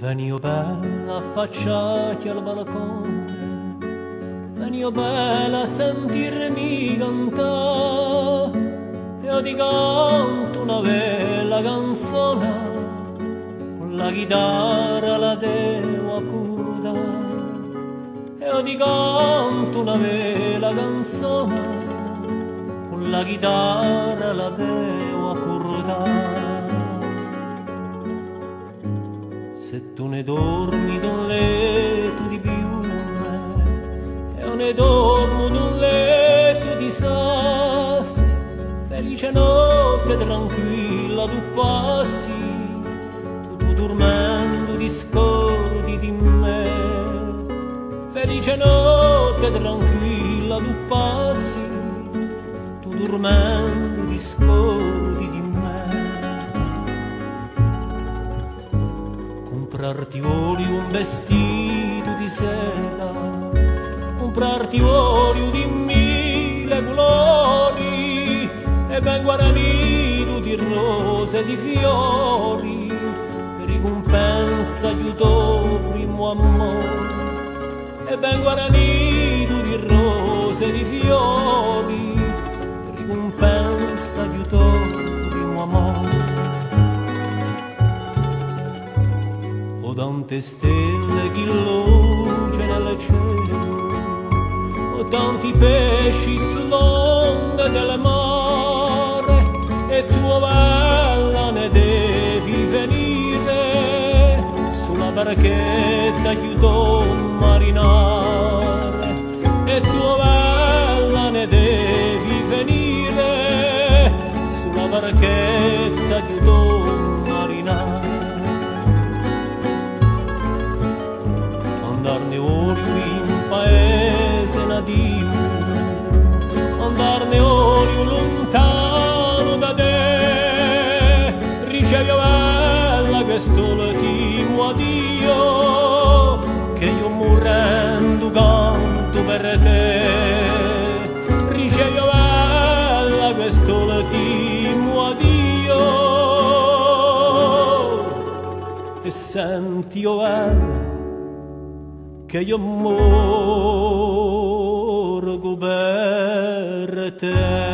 Venio bella affacciati al balcone, venio bella a sentirmi cantare, e io ti canto una bella canzone, con la chitarra la devo accordare, e io ti canto una bella canzone, con la chitarra la devo accordare. Se tu ne dormi d'un letto di piume, io ne dormo d'un letto di sassi, felice notte tranquilla tu passi, tu dormendo ti scordi di me. Felice notte tranquilla tu passi, tu dormendo ti scordi di me. Comprarti voglio un vestito di seta, comprarti voglio di 1000 colori, e ben guarnito di rose e di fiori, per ricompensa di tuo primo amore. E ben guarnito di rose e di fiori, per ricompensa di tuo primo amore. Ho tante stelle che luce nel cielo, ho tanti pesci sull'onde del mare, e tu bella ne devi venire sulla barchetta che io marinare, e tu bella ne devi venire sulla barchetta che io marinare. Andarne ori in paese nativo, andarne ori lontano da te, ricevi bella questo ultimo addio, che io morendo canto per te. Ricevi bella questo ultimo addio, e senti bella che io morgo per te.